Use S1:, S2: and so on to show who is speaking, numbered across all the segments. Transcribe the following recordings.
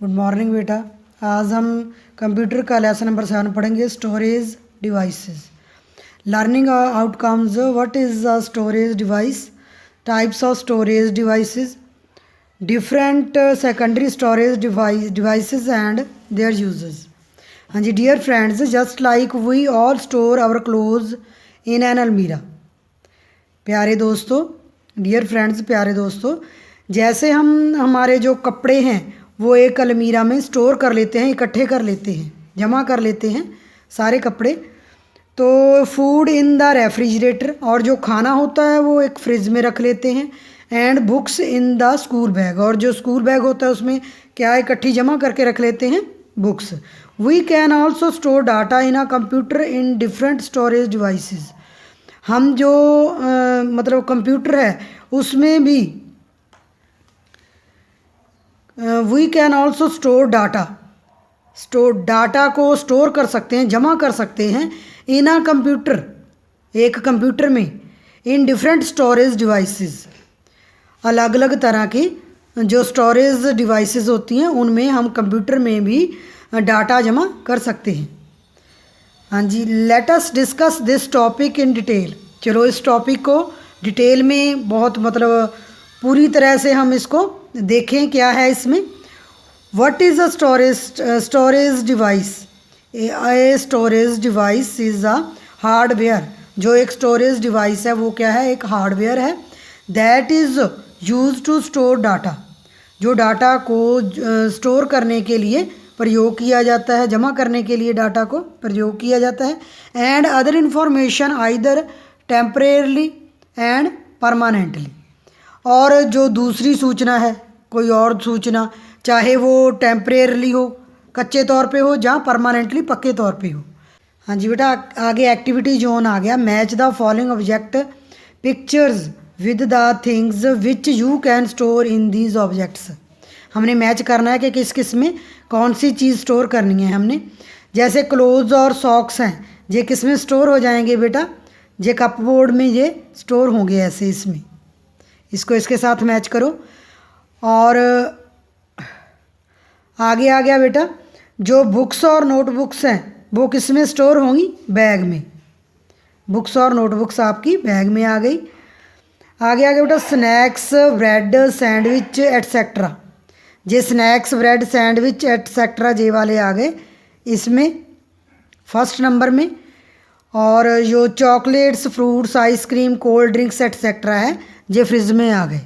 S1: Good morning बेटा। आज हम कंप्यूटर का लेसन नंबर 7 पढ़ेंगे, storage devices. Learning outcomes, what is a storage device, types of storage devices, different secondary storage devices and their uses. हाँ जी dear friends, just like we all store our clothes in an अलमीरा। प्यारे दोस्तों, dear friends, प्यारे दोस्तों, जैसे हम हमारे जो कपड़े हैं वो एक अलमीरा में स्टोर कर लेते हैं, इकट्ठे कर लेते हैं, जमा कर लेते हैं सारे कपड़े। तो फूड इन द रेफ्रिजरेटर, और जो खाना होता है वो एक फ्रिज में रख लेते हैं। And books in the school bag, और जो स्कूल बैग होता है उसमें क्या इकट्ठी जमा करके रख लेते हैं, books. We can also store data in a computer in different storage devices. हम जो मतलब कंप्यूटर है उसमें भी we can also store data को स्टोर कर सकते हैं, जमा कर सकते हैं इन अ कंप्यूटर, एक कंप्यूटर में, इन डिफरेंट स्टोरेज डिवाइसेस। अलग अलग तरह की जो स्टोरेज डिवाइसेस होती हैं उनमें हम कंप्यूटर में भी डाटा जमा कर सकते हैं। हाँ जी, let us discuss this topic in detail. चलो इस टॉपिक को डिटेल में बहुत मतलब पूरी तरह से हम इसको देखें क्या है इसमें। What is a storage device? A storage device is a hardware. जो एक स्टोरेज डिवाइस है वो क्या है, एक हार्डवेयर है। That is use to store data, जो डाटा को स्टोर करने के लिए प्रयोग किया जाता है, जमा करने के लिए डाटा को प्रयोग किया जाता है। And other information either temporarily and permanently, और जो दूसरी सूचना है, कोई और सूचना, चाहे वो टेम्परेरली हो, कच्चे तौर पे हो, जहाँ परमानेंटली पक्के तौर पे हो। हाँ जी बेटा, आगे एक्टिविटी जोन आ गया। Match the following object pictures with the things which you can store in these objects. हमने मैच करना है कि किस किस में कौन सी चीज़ स्टोर करनी है हमने। जैसे क्लोथ्स और सॉक्स हैं, ये किस में स्टोर हो जाएंगे बेटा, ये कपबोर्ड में ये स्टोर होंगे ऐसे इसमें। इसको इसके साथ मैच करो। और आगे आ गया बेटा, जो बुक्स और नोटबुक्स हैं वो किस में स्टोर होंगी, बैग में। बुक्स और नोटबुक्स आपकी बैग में आ गई। आगे बेटा, स्नैक्स, ब्रेड, सैंडविच एट्सेट्रा। ये स्नैक्स, ब्रेड, सैंडविच एट्सेट्रा ये वाले आ गए इसमें फर्स्ट नंबर में। और जो chocolates, fruits, ice cream, cold drinks etcetera है ये फ्रिज में आ गए।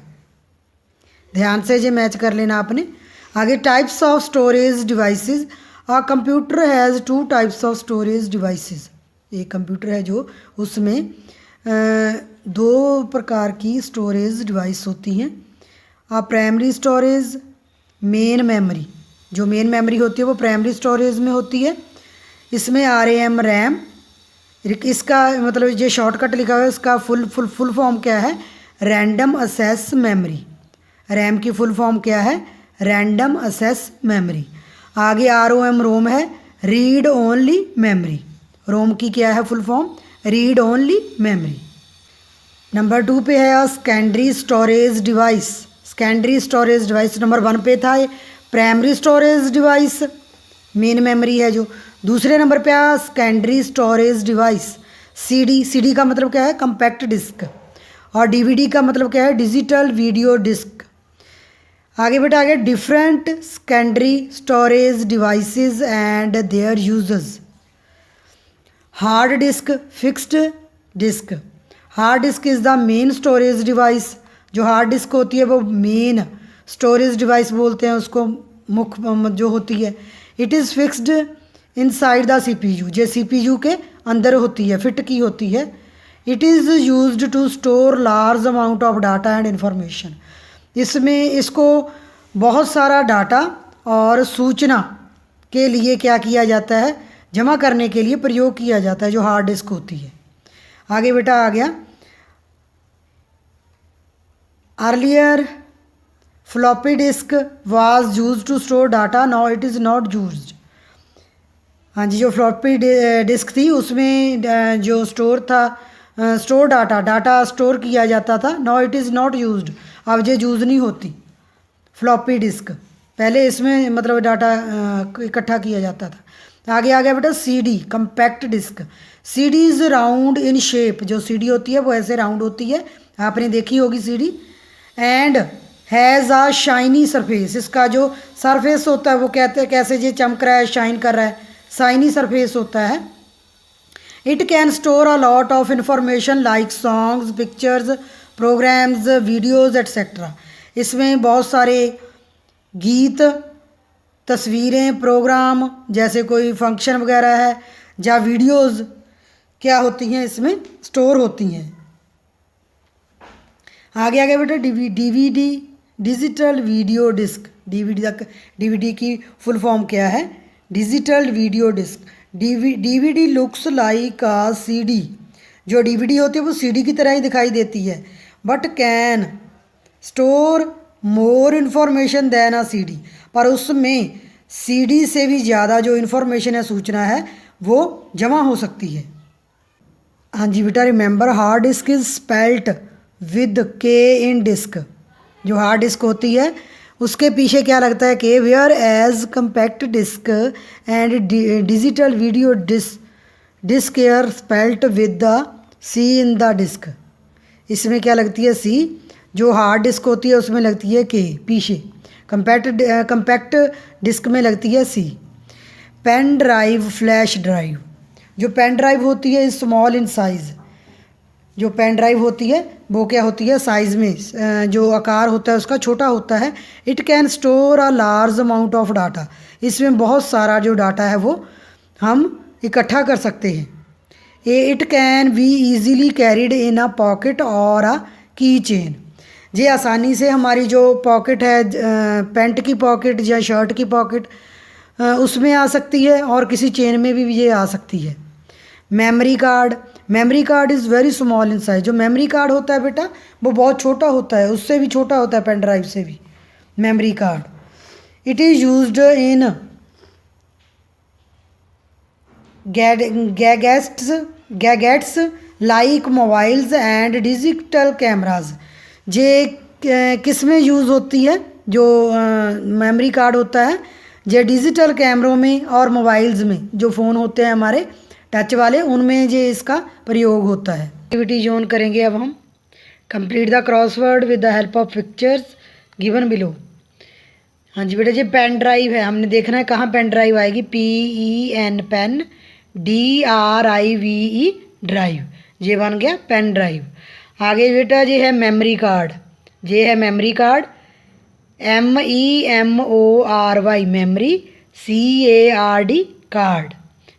S1: ध्यान से ये मैच कर लेना आपने। आगे types of storage devices. A computer has 2 types of storage devices. एक कंप्यूटर है जो उसमें 2 प्रकार की स्टोरेज डिवाइस होती हैं। आ प्राइमरी स्टोरेज, मेन मेमोरी। जो मेन मेमोरी होती है वो प्राइमरी स्टोरेज में होती है। इसमें RAM रैम, इसका मतलब ये शॉर्टकट लिखा हुआ है, इसका फुल फॉर्म क्या है, रैंडम एक्सेस मेमोरी। रैम की फुल फॉर्म क्या है, रैंडम एक्सेस मेमोरी। आगे ROM रोम है, रीड ओनली मेमोरी। रोम की क्या है full form, read only memory. Number 2 पे है secondary storage device. Secondary storage device number 1 पे था primary storage device, main memory है जो। दूसरे नंबर पे आया सेकेंडरी स्टोरेज डिवाइस, CD का मतलब क्या है, कम्पैक्ट डिस्क। और DVD का मतलब क्या है, डिजिटल वीडियो डिस्क। आगे बेटा आगे, different secondary storage devices and their users. Hard disk, fixed disk. Hard disk is the main storage device. जो हार्ड डिस्क होती है वो मेन स्टोरेज डिवाइस बोलते हैं उसको, मुख्य जो होती है। It is fixed inside the CPU। ये CPU के अंदर होती है, फिट की होती है। It is used to store large amount of data and information. इसमें इसको बहुत सारा डाटा और सूचना के लिए क्या किया जाता है, जमा करने के लिए प्रयोग किया जाता है, जो हार्ड डिस्क होती है। आगे बेटा आ गया, earlier floppy disk was used to store data, now it is not used. हाँ जी, जो फ्लॉपी डिस्क थी उसमें जो स्टोर था, स्टोर डाटा स्टोर किया जाता था, now it is not used, अब ये यूज़ नहीं होती फ्लॉपी डिस्क। पहले इसमें मतलब डाटा इकट्ठा किया जाता था। आगे आ गया बेटा CD, compact disk. CD is round in shape, जो सीडी होती है वो ऐसे राउंड होती है, आपने देखी होगी CD. And has a shiny surface, इसका जो सरफेस होता है वो कहते हैं कैसे ये चमक रहा है, शाइन कर रहा है, शाइनी सरफेस होता है। It can store a lot of information like songs, pictures, programs, videos etcetera. इसमें बहुत सारे गीत, तस्वीरें, प्रोग्राम, जैसे कोई फंक्शन वगैरह है या वीडियोज़ क्या होती हैं इसमें स्टोर होती हैं। आगे आगे बेटा DVD, digital video disc. DVD की फुल फॉर्म क्या है? Digital video disc. DVD looks like a CD, जो डीवीडी होती है वो सीडी की तरह ही दिखाई देती है, but can store more information than a CD, पर उसमें सीडी से भी ज़्यादा जो इन्फॉर्मेशन है, सूचना है, वो जमा हो सकती है। हाँ जी बेटा, remember hard disk is spelt with K in disk. जो हार्ड डिस्क होती है उसके पीछे क्या लगता है? K. Whereas compact disk and digital video disk are spelt with the C in the disk. इसमें क्या लगती है? सी। जो हार्ड डिस्क होती है उसमें लगती है के पीछे। कम्पैक्ट डिस्क में लगती है सी। Pen drive, flash drive. जो पेन ड्राइव होती है स्मॉल इन साइज़। जो पेन ड्राइव होती है वो क्या होती है? साइज़ में जो आकार होता है उसका छोटा होता है। It can store a large amount of data. इसमें बहुत सारा जो डाटा है वो हम इकट्ठा कर सकते हैं। It can be easily carried in a pocket और अ की चेन। ये आसानी से हमारी जो पॉकेट है, पैंट की पॉकेट या शर्ट की पॉकेट, उसमें आ सकती है और किसी चेन में भी ये आ सकती है। Memory card. Memory card is very small in size. जो मेमोरी कार्ड होता है बेटा वो बहुत छोटा होता है, उससे भी छोटा होता है पेन ड्राइव से भी memory card. It is used in gadgets like mobiles and digital cameras. ये किस में यूज़ होती है? जो मेमोरी कार्ड होता है ये डिजिटल कैमरों में और मोबाइल्स में, जो फ़ोन होते हैं हमारे टच वाले, उनमें ये इसका प्रयोग होता है। एक्टिविटी जोन करेंगे अब हम। Complete the crossword with the help of pictures given below. हाँ जी बेटा, ये पेन ड्राइव है, हमने देखना है कहाँ पेन ड्राइव आएगी। PEN pen, DRIVE drive. ये बन गया पेन ड्राइव। आगे बेटा ये है मेमोरी कार्ड। ये है memory card, MEMORY memory, CARD card.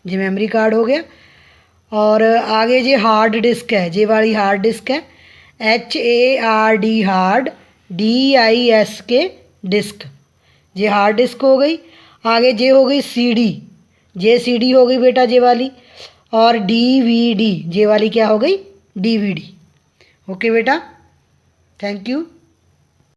S1: ये मेमोरी कार्ड हो गया। और आगे ये हार्ड डिस्क है, ये वाली हार्ड डिस्क है, HARD हार्ड, DISK डिस्क। ये हार्ड डिस्क हो गई। आगे ये हो गई CD, ये CD हो गई बेटा ये वाली। और DVD, ये वाली क्या हो गई? DVD। ओके बेटा, थैंक यू।